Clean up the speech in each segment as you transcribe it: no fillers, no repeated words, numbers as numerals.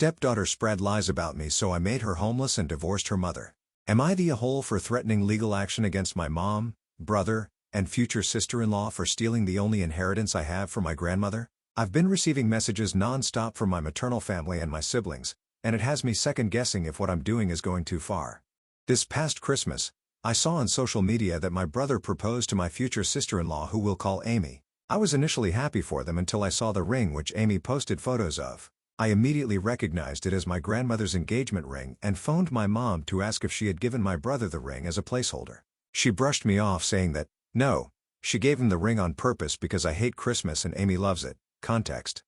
stepdaughter spread lies about me, so I made her homeless and divorced her mother. Am I the a-hole for threatening legal action against my mom, brother, and future sister-in-law for stealing the only inheritance I have from my grandmother? I've been receiving messages non-stop from my maternal family and my siblings, and it has me second-guessing if what I'm doing is going too far. This past Christmas, I saw on social media that my brother proposed to my future sister-in-law, who we'll call Amy. I was initially happy for them until I saw the ring which Amy posted photos of. I immediately recognized it as my grandmother's engagement ring and phoned my mom to ask if she had given my brother the ring as a placeholder. She brushed me off, saying that, no, she gave him the ring on purpose because I hate Christmas and Amy loves it. Context.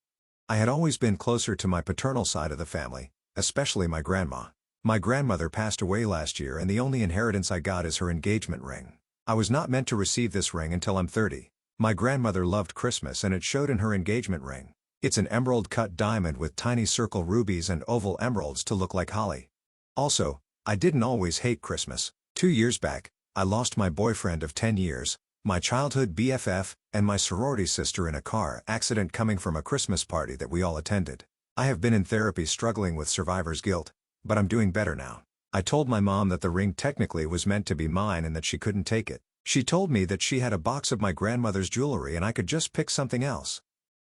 I had always been closer to my paternal side of the family, especially my grandma. My grandmother passed away last year and the only inheritance I got is her engagement ring. I was not meant to receive this ring until I'm 30. My grandmother loved Christmas and it showed in her engagement ring. It's an emerald-cut diamond with tiny circle rubies and oval emeralds to look like holly. Also, I didn't always hate Christmas. 2 years back, I lost my boyfriend of 10 years, my childhood BFF, and my sorority sister in a car accident coming from a Christmas party that we all attended. I have been in therapy struggling with survivor's guilt, but I'm doing better now. I told my mom that the ring technically was meant to be mine and that she couldn't take it. She told me that she had a box of my grandmother's jewelry and I could just pick something else.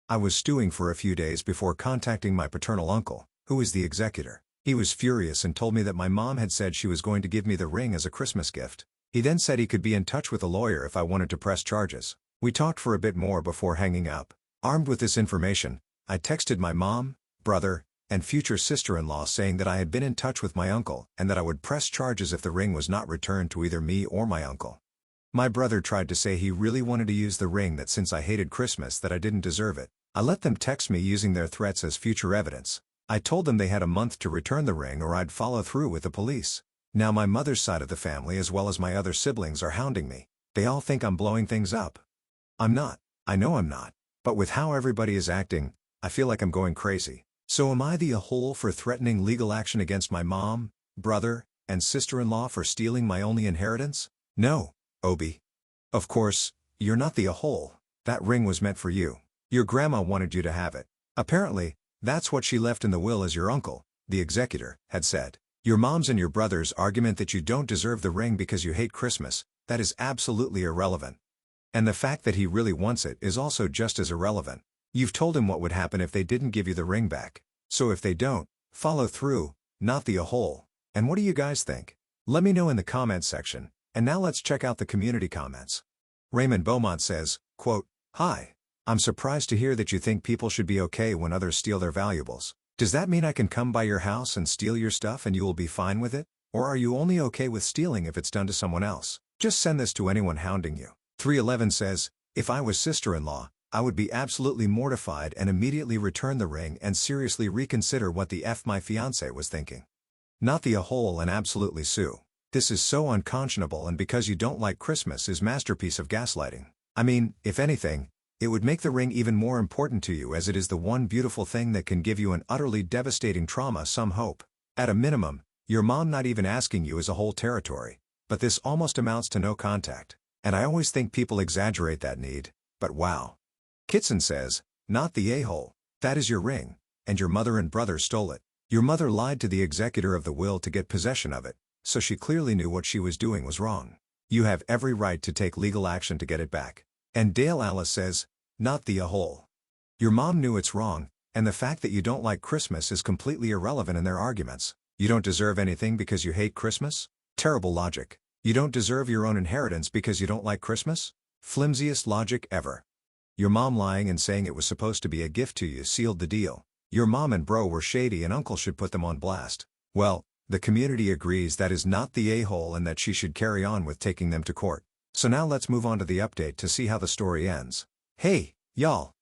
I was stewing for a few days before contacting my paternal uncle, who is the executor. He was furious and told me that my mom had said she was going to give me the ring as a Christmas gift. He then said he could be in touch with a lawyer if I wanted to press charges. We talked for a bit more before hanging up. Armed with this information, I texted my mom, brother, and future sister-in-law saying that I had been in touch with my uncle and that I would press charges if the ring was not returned to either me or my uncle. My brother tried to say he really wanted to use the ring, that since I hated Christmas that I didn't deserve it. I let them text me using their threats as future evidence. I told them they had a month to return the ring or I'd follow through with the police. Now my mother's side of the family as well as my other siblings are hounding me. They all think I'm blowing things up. I'm not. I know I'm not. But with how everybody is acting, I feel like I'm going crazy. So am I the a-hole for threatening legal action against my mom, brother, and sister-in-law for stealing my only inheritance? No, Obi. Of course, you're not the a-hole. That ring was meant for you. Your grandma wanted you to have it. Apparently, that's what she left in the will, as your uncle, the executor, had said. Your mom's and your brother's argument that you don't deserve the ring because you hate Christmas, that is absolutely irrelevant. And the fact that he really wants it is also just as irrelevant. You've told him what would happen if they didn't give you the ring back. So if they don't, follow through, not the a-hole. And what do you guys think? Let me know in the comments section. And now let's check out the community comments. Raymond Beaumont says, quote, "Hi. I'm surprised to hear that you think people should be okay when others steal their valuables. Does that mean I can come by your house and steal your stuff and you will be fine with it? Or are you only okay with stealing if it's done to someone else? Just send this to anyone hounding you." 311 says, "If I was sister-in-law, I would be absolutely mortified and immediately return the ring and seriously reconsider what the F my fiancé was thinking. Not the a-hole and absolutely sue. This is so unconscionable, and because you don't like Christmas is masterpiece of gaslighting. I mean, if anything, it would make the ring even more important to you, as it is the one beautiful thing that can give you an utterly devastating trauma some hope. At a minimum, your mom not even asking you is a whole territory. But this almost amounts to no contact. And I always think people exaggerate that need, but wow." Kitson says, "Not the a-hole. That is your ring, and your mother and brother stole it. Your mother lied to the executor of the will to get possession of it, so she clearly knew what she was doing was wrong. You have every right to take legal action to get it back." And Dale Alice says, "Not the a-hole. Your mom knew it's wrong, and the fact that you don't like Christmas is completely irrelevant in their arguments. You don't deserve anything because you hate Christmas? Terrible logic. You don't deserve your own inheritance because you don't like Christmas? Flimsiest logic ever. Your mom lying and saying it was supposed to be a gift to you sealed the deal. Your mom and bro were shady and uncle should put them on blast. Well, the community agrees that is not the a-hole and that she should carry on with taking them to court. So now let's move on to the update to see how the story ends. Hey, y'all.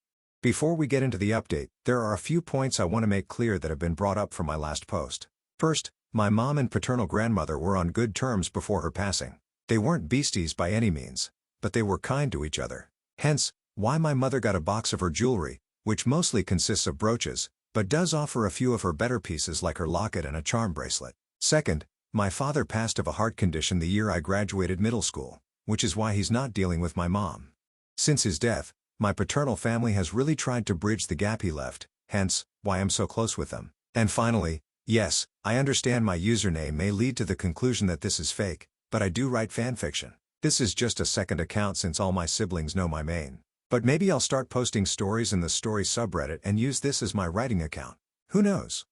Before we get into the update, there are a few points I want to make clear that have been brought up from my last post. First, my mom and paternal grandmother were on good terms before her passing. They weren't beasties by any means, but they were kind to each other. Hence, why my mother got a box of her jewelry, which mostly consists of brooches, but does offer a few of her better pieces like her locket and a charm bracelet. Second, my father passed of a heart condition the year I graduated middle school, which is why he's not dealing with my mom. Since his death, my paternal family has really tried to bridge the gap he left, hence, why I'm so close with them. And finally, yes, I understand my username may lead to the conclusion that this is fake, but I do write fanfiction. This is just a second account since all my siblings know my main. But maybe I'll start posting stories in the story subreddit and use this as my writing account. Who knows?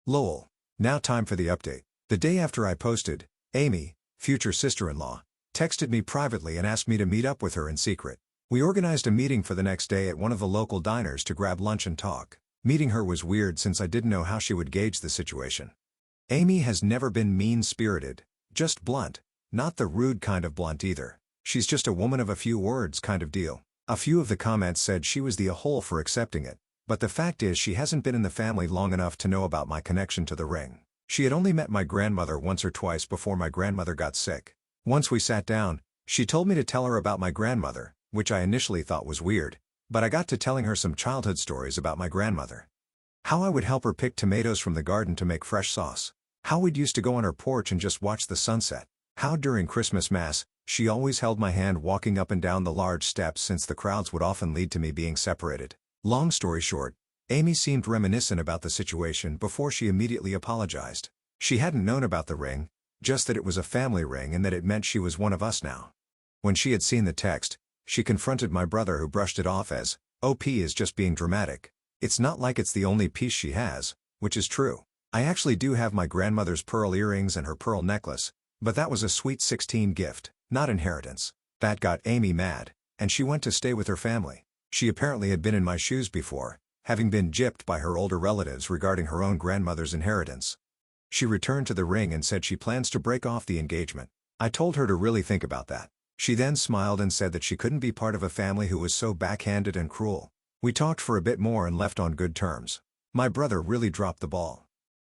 Lol. Now time for the update. The day after I posted, Amy, future sister-in-law, texted me privately and asked me to meet up with her in secret. We organized a meeting for the next day at one of the local diners to grab lunch and talk. Meeting her was weird since I didn't know how she would gauge the situation. Amy has never been mean-spirited, just blunt, not the rude kind of blunt either. She's just a woman of a few words kind of deal. A few of the comments said she was the a-hole for accepting it, but the fact is she hasn't been in the family long enough to know about my connection to the ring. She had only met my grandmother once or twice before my grandmother got sick. Once we sat down, she told me to tell her about my grandmother, which I initially thought was weird, but I got to telling her some childhood stories about my grandmother. How I would help her pick tomatoes from the garden to make fresh sauce. How we'd used to go on her porch and just watch the sunset. How during Christmas Mass, she always held my hand walking up and down the large steps since the crowds would often lead to me being separated. Long story short, Amy seemed reminiscent about the situation before she immediately apologized. She hadn't known about the ring, just that it was a family ring and that it meant she was one of us now. When she had seen the text, she confronted my brother who brushed it off as, OP is just being dramatic. It's not like it's the only piece she has, which is true. I actually do have my grandmother's pearl earrings and her pearl necklace, but that was a sweet 16 gift, not inheritance. That got Amy mad, and she went to stay with her family. She apparently had been in my shoes before, having been gypped by her older relatives regarding her own grandmother's inheritance. She returned to the ring and said she plans to break off the engagement. I told her to really think about that. She then smiled and said that she couldn't be part of a family who was so backhanded and cruel. We talked for a bit more and left on good terms. My brother really dropped the ball.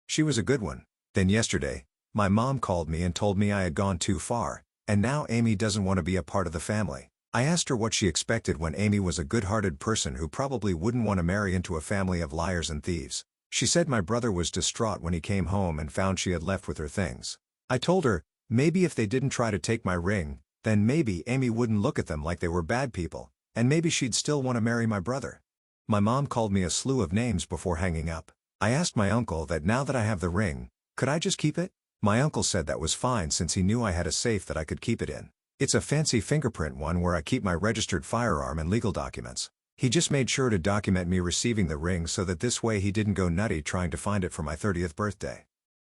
She was a good one. Then yesterday, my mom called me and told me I had gone too far, and now Amy doesn't want to be a part of the family. I asked her what she expected when Amy was a good-hearted person who probably wouldn't want to marry into a family of liars and thieves. She said my brother was distraught when he came home and found she had left with her things. I told her, maybe if they didn't try to take my ring, then maybe Amy wouldn't look at them like they were bad people, and maybe she'd still want to marry my brother. My mom called me a slew of names before hanging up. I asked my uncle that now that I have the ring, could I just keep it? My uncle said that was fine since he knew I had a safe that I could keep it in. It's a fancy fingerprint one where I keep my registered firearm and legal documents. He just made sure to document me receiving the ring so that this way he didn't go nutty trying to find it for my 30th birthday.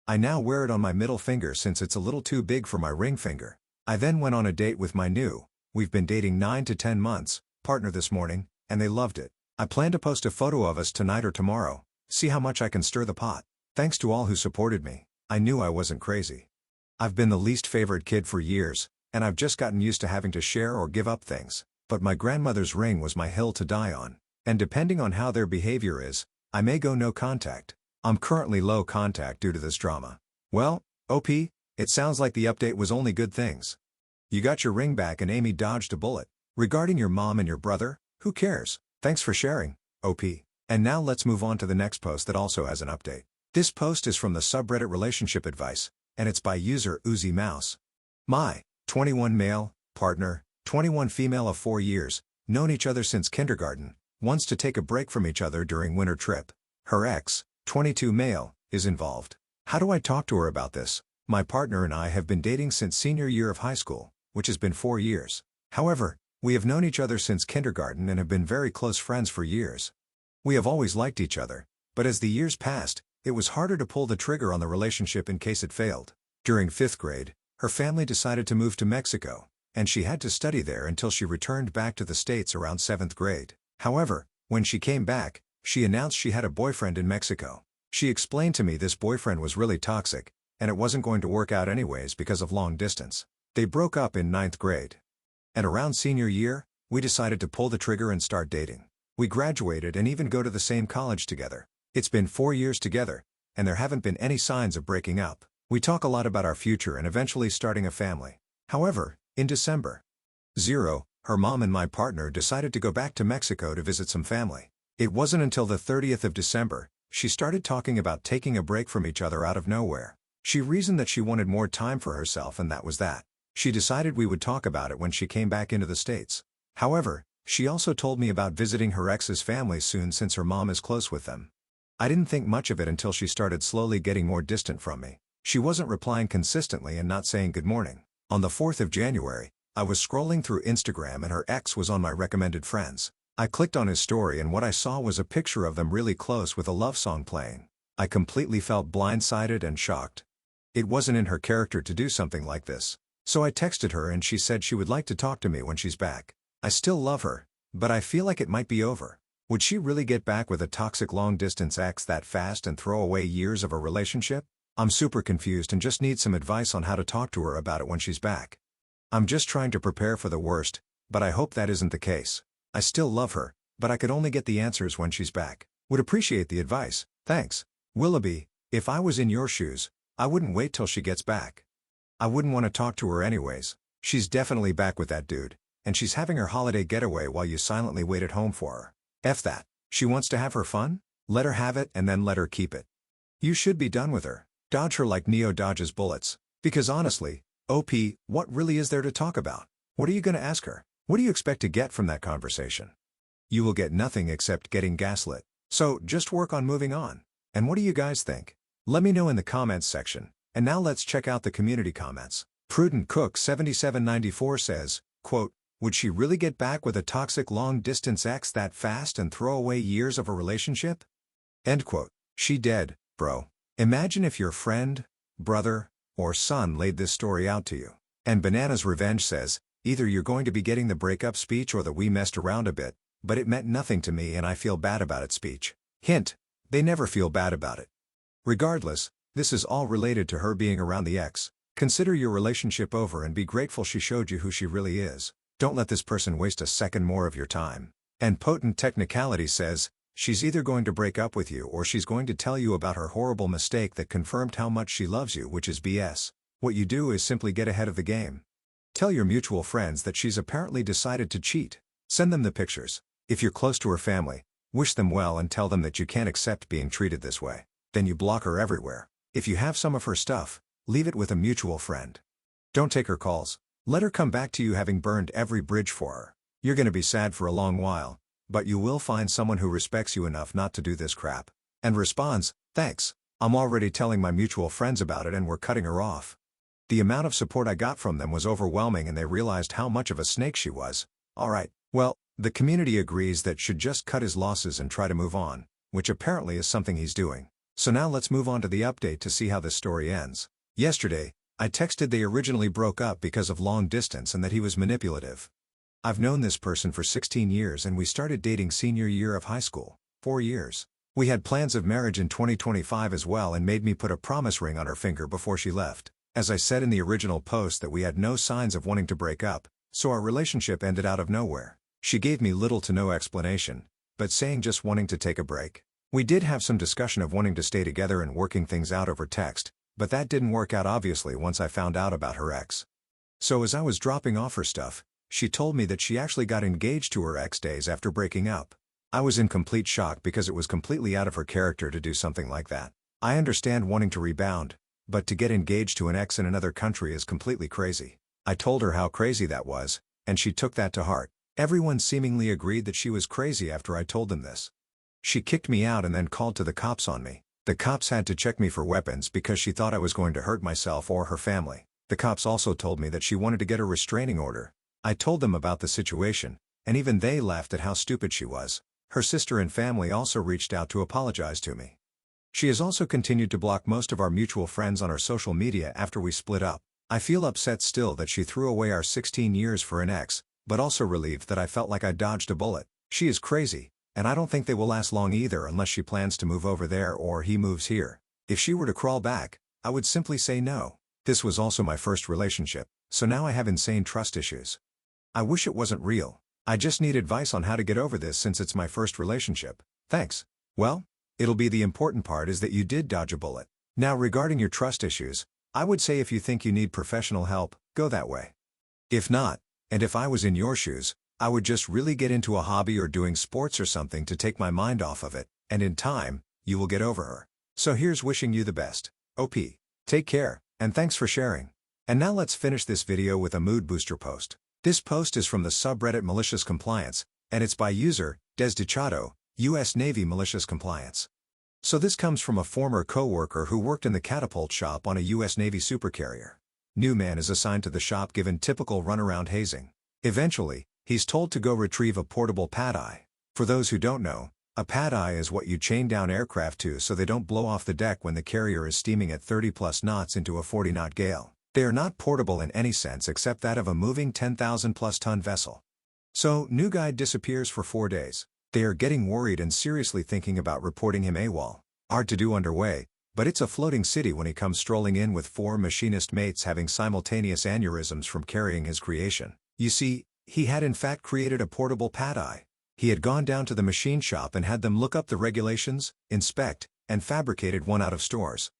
I now wear it on my middle finger since it's a little too big for my ring finger. I then went on a date with my we've been dating 9 to 10 months, partner this morning, and they loved it. I plan to post a photo of us tonight or tomorrow, see how much I can stir the pot. Thanks to all who supported me. I knew I wasn't crazy. I've been the least favorite kid for years, and I've just gotten used to having to share or give up things. But my grandmother's ring was my hill to die on. And depending on how their behavior is, I may go no contact. I'm currently low contact due to this drama. Well, OP, it sounds like the update was only good things. You got your ring back and Amy dodged a bullet. Regarding your mom and your brother, who cares? Thanks for sharing, OP. And now let's move on to the next post that also has an update. This post is from the subreddit Relationship Advice, and it's by user Uzi Mouse. My 21 male, partner, 21 female of 4 years, known each other since kindergarten, wants to take a break from each other during winter trip. Her ex, 22 male, is involved. How do I talk to her about this? My partner and I have been dating since senior year of high school, which has been 4 years. However, we have known each other since kindergarten and have been very close friends for years. We have always liked each other, but as the years passed, it was harder to pull the trigger on the relationship in case it failed. During 5th grade, her family decided to move to Mexico, and she had to study there until she returned back to the States around 7th grade. However, when she came back, she announced she had a boyfriend in Mexico. She explained to me this boyfriend was really toxic, and it wasn't going to work out anyways because of long distance. They broke up in 9th grade. And around senior year, we decided to pull the trigger and start dating. We graduated and even go to the same college together. It's been 4 years together, and there haven't been any signs of breaking up. We talk a lot about our future and eventually starting a family. However, in December 0, her mom and my partner decided to go back to Mexico to visit some family. It wasn't until the 30th of December, she started talking about taking a break from each other out of nowhere. She reasoned that she wanted more time for herself and that was that. She decided we would talk about it when she came back into the States. However, she also told me about visiting her ex's family soon since her mom is close with them. I didn't think much of it until she started slowly getting more distant from me. She wasn't replying consistently and not saying good morning. On the 4th of January, I was scrolling through Instagram and her ex was on my recommended friends. I clicked on his story and what I saw was a picture of them really close with a love song playing. I completely felt blindsided and shocked. It wasn't in her character to do something like this. So I texted her and she said she would like to talk to me when she's back. I still love her, but I feel like it might be over. Would she really get back with a toxic long-distance ex that fast and throw away years of a relationship? I'm super confused and just need some advice on how to talk to her about it when she's back. I'm just trying to prepare for the worst, but I hope that isn't the case. I still love her, but I could only get the answers when she's back. Would appreciate the advice, thanks. Willoughby, if I was in your shoes, I wouldn't wait till she gets back. I wouldn't want to talk to her anyways. She's definitely back with that dude, and she's having her holiday getaway while you silently wait at home for her. F that. She wants to have her fun? Let her have it and then let her keep it. You should be done with her. Dodge her like Neo dodges bullets. Because honestly, OP, what really is there to talk about? What are you going to ask her? What do you expect to get from that conversation? You will get nothing except getting gaslit. So, just work on moving on. And what do you guys think? Let me know in the comments section. And now let's check out the community comments. Prudent Cook 7794 says, quote, would she really get back with a toxic long-distance ex that fast and throw away years of a relationship? End quote. She dead, bro. Imagine if your friend, brother, or son laid this story out to you. And Banana's Revenge says, either you're going to be getting the breakup speech or the we messed around a bit, but it meant nothing to me and I feel bad about it speech. Hint, they never feel bad about it. Regardless, this is all related to her being around the ex. Consider your relationship over and be grateful she showed you who she really is. Don't let this person waste a second more of your time. And Potent Technicality says, she's either going to break up with you or she's going to tell you about her horrible mistake that confirmed how much she loves you, which is BS. What you do is simply get ahead of the game. Tell your mutual friends that she's apparently decided to cheat. Send them the pictures. If you're close to her family, wish them well and tell them that you can't accept being treated this way. Then you block her everywhere. If you have some of her stuff, leave it with a mutual friend. Don't take her calls. Let her come back to you having burned every bridge for her. You're gonna be sad for a long while, but you will find someone who respects you enough not to do this crap. And responds, thanks. I'm already telling my mutual friends about it and we're cutting her off. The amount of support I got from them was overwhelming and they realized how much of a snake she was. Alright, well, the community agrees that should just cut his losses and try to move on, which apparently is something he's doing. So now let's move on to the update to see how this story ends. Yesterday, I texted they originally broke up because of long distance and that he was manipulative. I've known this person for 16 years and we started dating senior year of high school, 4 years. We had plans of marriage in 2025 as well and made me put a promise ring on her finger before she left. As I said in the original post that we had no signs of wanting to break up, so our relationship ended out of nowhere. She gave me little to no explanation, but saying just wanting to take a break. We did have some discussion of wanting to stay together and working things out over text, but that didn't work out obviously once I found out about her ex. So as I was dropping off her stuff, she told me that she actually got engaged to her ex days after breaking up. I was in complete shock because it was completely out of her character to do something like that. I understand wanting to rebound, but to get engaged to an ex in another country is completely crazy. I told her how crazy that was, and she took that to heart. Everyone seemingly agreed that she was crazy after I told them this. She kicked me out and then called to the cops on me. The cops had to check me for weapons because she thought I was going to hurt myself or her family. The cops also told me that she wanted to get a restraining order. I told them about the situation, and even they laughed at how stupid she was. Her sister and family also reached out to apologize to me. She has also continued to block most of our mutual friends on our social media after we split up. I feel upset still that she threw away our 16 years for an ex, but also relieved that I felt like I dodged a bullet. She is crazy, and I don't think they will last long either unless she plans to move over there or he moves here. If she were to crawl back, I would simply say no. This was also my first relationship, so now I have insane trust issues. I wish it wasn't real. I just need advice on how to get over this since it's my first relationship. Thanks. Well, it'll be the important part is that you did dodge a bullet. Now regarding your trust issues, I would say if you think you need professional help, go that way. If not, and if I was in your shoes, I would just really get into a hobby or doing sports or something to take my mind off of it, and in time, you will get over her. So here's wishing you the best. OP. Take care, and thanks for sharing. And now let's finish this video with a mood booster post. This post is from the subreddit Malicious Compliance, and it's by user, Des Dichado, US Navy Malicious Compliance. So this comes from a former co-worker who worked in the catapult shop on a U.S. Navy supercarrier. New man is assigned to the shop given typical runaround hazing. Eventually, he's told to go retrieve a portable pad-eye. For those who don't know, a pad-eye is what you chain down aircraft to so they don't blow off the deck when the carrier is steaming at 30+ knots into a 40-knot gale. They are not portable in any sense except that of a moving 10,000+ ton vessel. So, new guy disappears for 4 days. They are getting worried and seriously thinking about reporting him AWOL. Hard to do underway, but it's a floating city when he comes strolling in with 4 machinist mates having simultaneous aneurysms from carrying his creation. You see, he had in fact created a portable pad-eye. He had gone down to the machine shop and had them look up the regulations, inspect, and fabricated one out of stores.